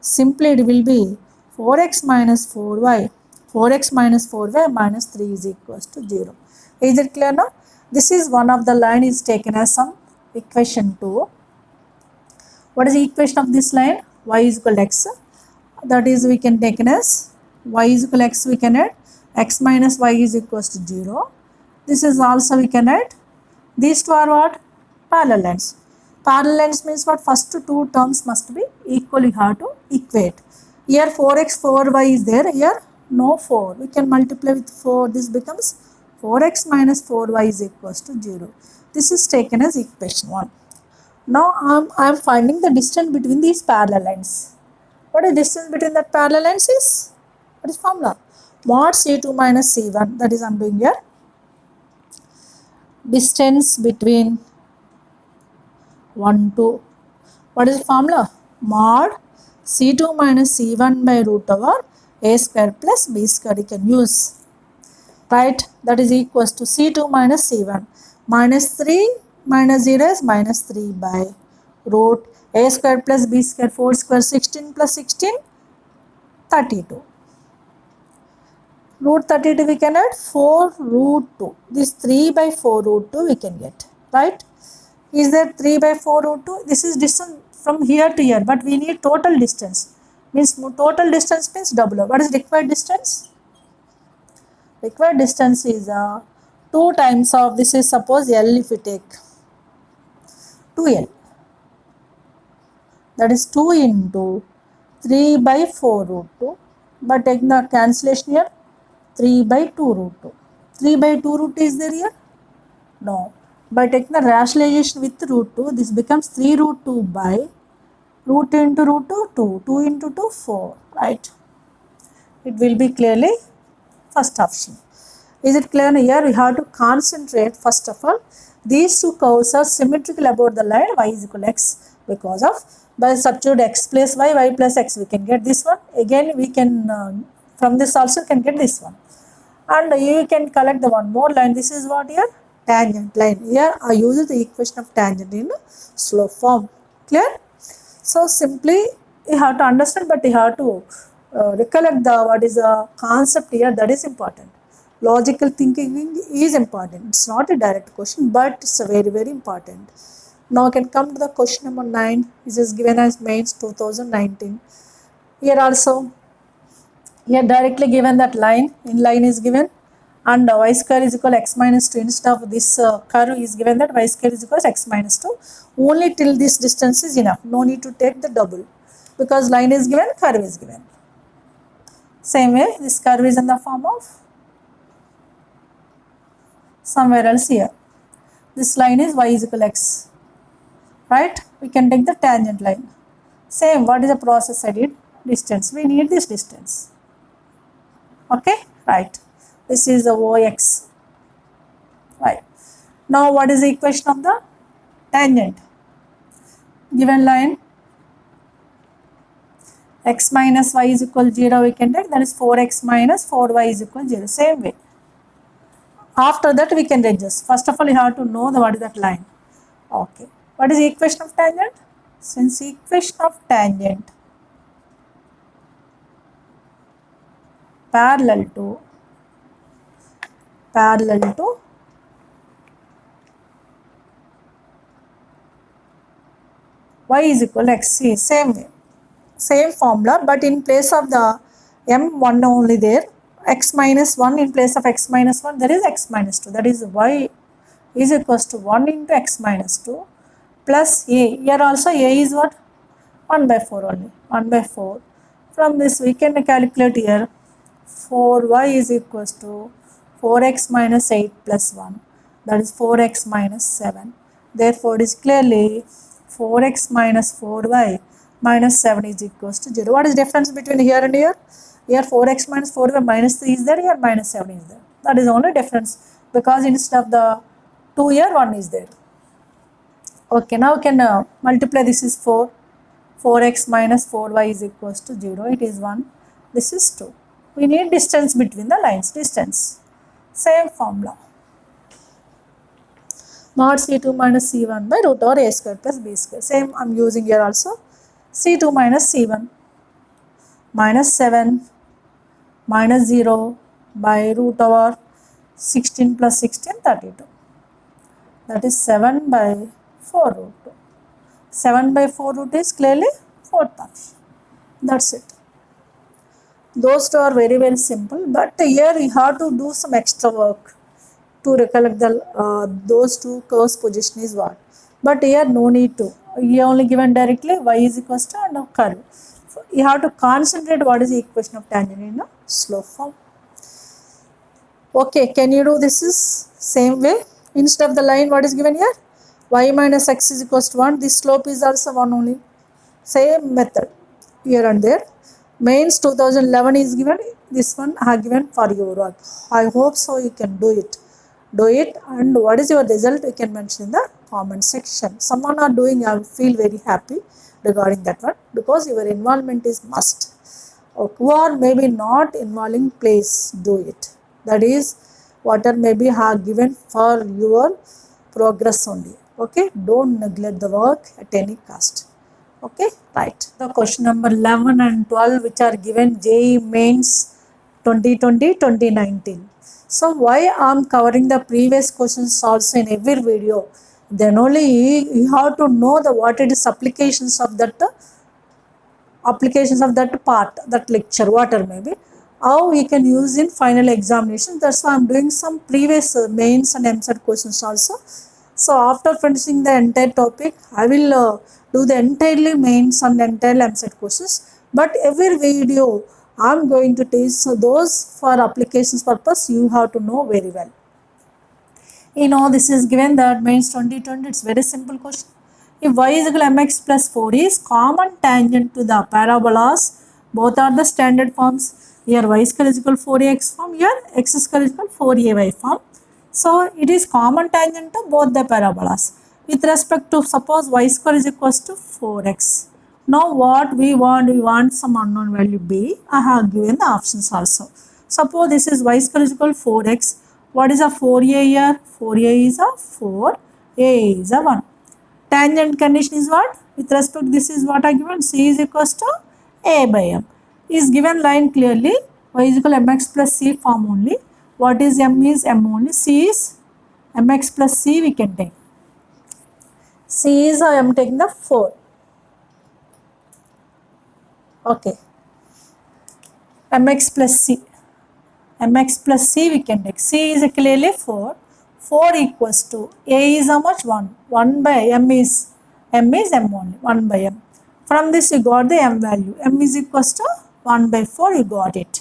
[SPEAKER 1] Simply it will be 4x minus 4y. 4x minus 4y minus 3 is equals to 0. Is it clear now? This is one of the line is taken as some equation 2. What is the equation of this line? Y is equal to x. That is we can take as y is equal to x, we can add x minus y is equals to 0. This is also we can add. These two are what? Parallel lines. Parallel lines means what? First two terms must be equally hard to equate. Here 4x 4y is there. Here no 4. We can multiply with 4. This becomes 4x minus 4y is equals to 0. This is taken as equation 1. Now I am finding the distance between these parallel lines. What is distance between that parallel lines is? What is formula? Mod C2 minus C1. That is I am doing here. Distance between 1 to, what is the formula? Mod C2 minus C1 by root over a square plus b square you can use. Right? That is equals to C2 minus C1. Minus 3 minus 0 is minus 3 by root a square plus b square, 4 square 16 plus 16 32. Root 32 we can add 4 root 2. This 3 by 4 root 2 we can get. Right? Is there 3 by 4 root 2? This is distance from here to here, but we need total distance. Means total distance means double. What is required distance? Required distance is 2 times of, this is suppose L if we take 2L. That is 2 into 3 by 4 root 2. But take the cancellation here, 3 by 2 root 2. 3 by 2 root 2 is there here? No. By taking the rationalization with root 2, this becomes 3 root 2 by root 2 into root 2, 2. 2 into 2, 4. Right? It will be clearly first option. Is it clear? Here we have to concentrate first of all. These two curves are symmetrical about the line y is equal to x, because of by substitute x plus y, y plus x we can get this one. Again we can from this also can get this one. And you can collect the one more line. This is what here? Tangent line. Here I use the equation of tangent in slope form. Clear? So simply you have to understand, but you have to recollect the what is the concept here, that is important. Logical thinking is important. It's not a direct question, but it's a very, very important. Now I can come to the question number 9, which is given as mains 2019. Here also, here directly given that line, in line is given, and y square is equal to x minus 2. Instead of this curve is given that y square is equal to x minus 2. Only till this distance is enough. No need to take the double, because line is given, curve is given. Same way, this curve is in the form of somewhere else here. This line is y is equal to x. Right? We can take the tangent line. Same, what is the process I did? Distance. We need this distance. Okay? Right. This is the OX. Right. Now what is the equation of the tangent? Given line x minus y is equal to 0 we can take, that is 4x minus 4y is equal to 0. Same way. After that we can adjust. First of all you have to know what is that line. Okay. What is the equation of tangent? since equation of tangent parallel to y is equal to x. See, same way, same formula, but in place of the m1 only there, x minus 1 in place of x minus 1 there is x minus 2, that is y is equals to 1 into x minus 2 plus a. Here also a is what? 1 by 4 only, 1 by 4. From this we can calculate here 4y is equals to 4x minus 8 plus 1, that is 4x minus 7. Therefore, it is clearly 4x minus 4y minus 7 is equals to 0. What is difference between here and here? Here 4x minus 4y minus 3 is there, here minus 7 is there. That is only difference, because instead of the 2 here 1 is there. Okay, now we can multiply. This is 4. 4x minus 4y is equals to 0. It is 1. This is 2. We need distance between the lines. Distance. Same formula. Mod C2 minus C1 by root over A square plus B square. Same I am using here also. C2 minus C1 minus 7 minus 0 by root over 16 plus 16, 32. That is 7 by 4 root 2. 7 by 4 root is clearly 4th option. That's it. Those two are very, very simple, but here you have to do some extra work to recollect the those two curves position is what. But here no need to. Here only given directly y is equals to and a curve. So you have to concentrate what is the equation of tangent in a slope form. Okay, can you do this is same way? Instead of the line, what is given here? Y minus x is equals to 1. This slope is also 1 only. Same method here and there. Mains 2011 is given. This one I have given for your work. I hope so you can do it. Do it, and what is your result you can mention in the comment section. Someone are doing, I feel very happy regarding that one, because your involvement is must. Okay. Who are maybe not involving, please do it. That is whatever maybe have given for your progress only. Okay, don't neglect the work at any cost. Okay, right. The question number 11 and 12 which are given JEE Mains 2020-2019. So why I am covering the previous questions also in every video? Then only you have to know the what it is applications of that part, that lecture, whatever maybe, how we can use in final examination. That's why I am doing some previous mains and MCET questions also. So after finishing the entire topic, I will do the entirely mains and entire MCET questions. But every video I am going to teach, so those for applications purpose you have to know very well. You know, this is given that mains 2020, it's very simple question. If y is equal to mx plus 4 is common tangent to the parabolas, both are the standard forms. Here y square is equal to 4ax form, here x square is equal to 4ay form. So it is common tangent to both the parabolas. With respect to, suppose y square is equal to 4x. Now what we want some unknown value b. I have given the options also. Suppose this is y square is equal to 4x. What is a 4a here? 4a is a 4, a is a 1. Tangent condition is what? With respect to this is what I given, c is equal to a by m. Is given line clearly, y is equal to mx plus c form only. What is m is m only, c is mx plus c we can take. C is I am taking the 4. Okay. mx plus c. mx plus c we can take. C is clearly 4. 4 equals to a is how much? 1. 1 by m is m only. 1 by m. From this you got the m value. M is equals to 1 by 4, you got it.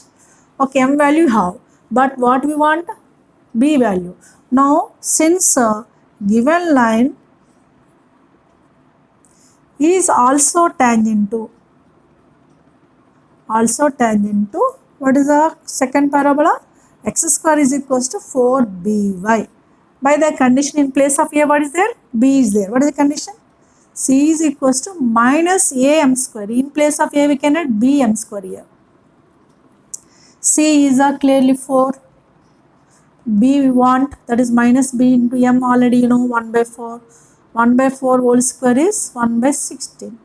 [SPEAKER 1] Okay, m value how? But what we want? B value. Now since given line is also tangent to what is the second parabola? X square is equals to 4by. By the condition in place of a, what is there? B is there. What is the condition? C is equals to minus am square. In place of a we can add bm square here. C is a clearly 4. B we want, that is minus b into m, already you know 1 by 4. 1 by 4 whole square is 1 by 16.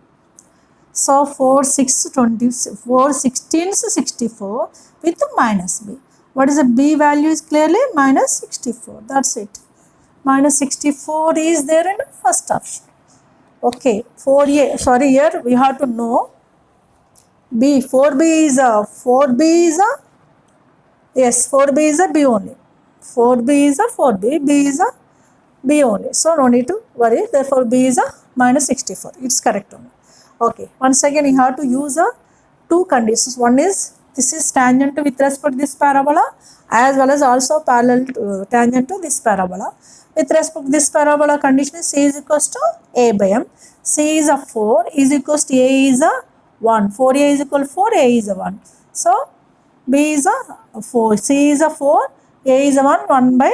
[SPEAKER 1] So 4 6 20, 4 16s 64 with minus b. What is the b value? Is clearly minus 64. That's it. Minus 64 is there in the first option. Okay, 4a, sorry, here we have to know b. 4b is a 4b is a, yes, 4b is a b only. 4b is a 4b, b is a b only. So no need to worry. Therefore b is a minus 64. It's correct only. Okay, once again you have to use a two conditions. One is this is tangent with respect to this parabola as well as also parallel to, tangent to this parabola. With respect to this parabola, condition is c is equals to a by m. C is a 4 is equals to a is a 1. 4a is equal to 4, a is a 1. So b is a 4, c is a 4, a is a 1, 1 by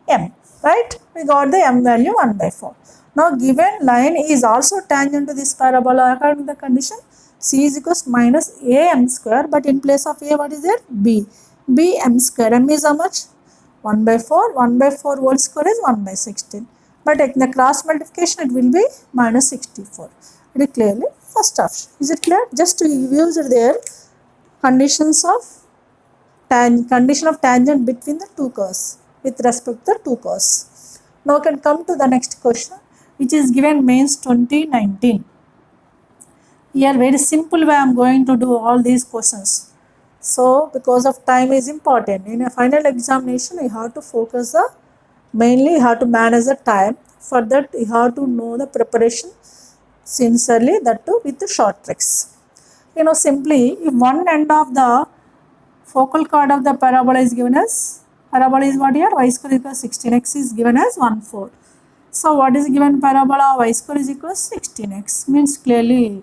[SPEAKER 1] m. Right? We got the m value 1 by 4. Now given line is also tangent to this parabola according to the condition c is equals to minus a m square, but in place of a what is there? B. B m square. M is how much? 1 by 4. 1 by 4 whole square is 1 by 16. But in the cross multiplication it will be minus 64. It is clearly first option. Is it clear? Just to use there conditions of condition of tangent between the two curves with respect to the two curves. Now we can come to the next question, which is given mains 2019. Here very simple way I am going to do all these questions. So because of time is important. In a final examination you have to focus the, mainly you have to manage the time. For that you have to know the preparation sincerely, that too with the short tricks. You know, simply if one end of the focal chord of the parabola is given as, parabola is what here? Y square is equal to 16, x is given as 1 4. So what is given parabola? Y square is equal to 16x, means clearly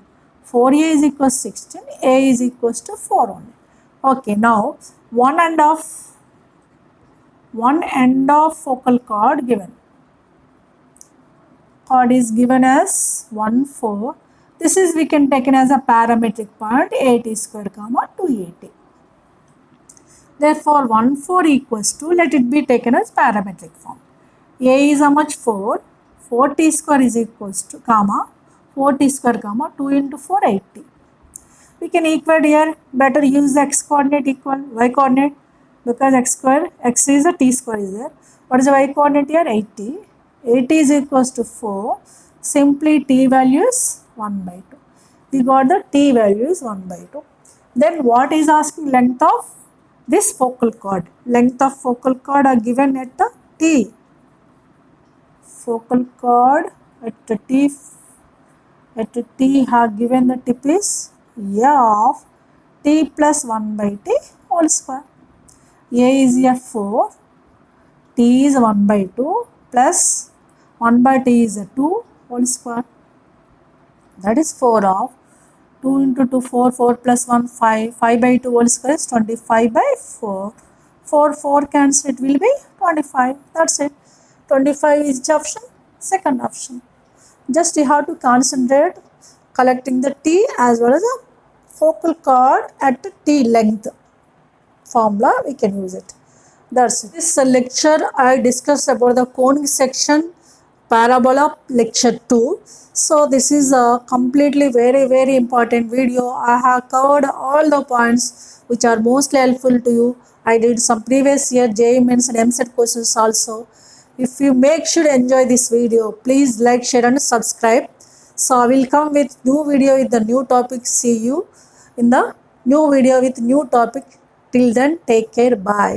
[SPEAKER 1] 4a is equal to 16, a is equal to 4 only. Okay, now one end of focal chord given. Chord is given as 1 4. This is we can take it as a parametric point 8 square comma 280. Therefore 1 4 equals to, let it be taken as parametric form. A is how much? 4. 4t square is equals to comma 4t square comma 2 into 4 80. We can equate here, better use the x coordinate equal y coordinate, because x square, x is a t square is there. What is the y coordinate here? 80. 80 is equals to 4. Simply t value is 1 by 2. We got the t value is 1 by 2. Then what is asking? Length of this focal chord. Length of focal chord are given at the t. Focal chord at the t, have given the tip is a of t plus 1 by t whole square. A is here 4, t is 1 by 2 plus 1 by t is a 2 whole square. That is 4 of 2 into 2 4, 4 plus 1 5, 5 by 2 whole square is 25 by 4. 4 cancel, it will be 25. That's it. 25 is the option, second option. Just you have to concentrate collecting the t as well as the focal chord at the t length formula, we can use it. That's it. This lecture I discussed about the conic section parabola lecture 2. So this is a completely very important video. I have covered all the points which are mostly helpful to you. I did some previous year JEE Mains and EAMCET questions also. If you make sure enjoy this video, please like, share and subscribe. So I will come with new video with the new topic. See you in the new video with new topic. Till then, take care. Bye.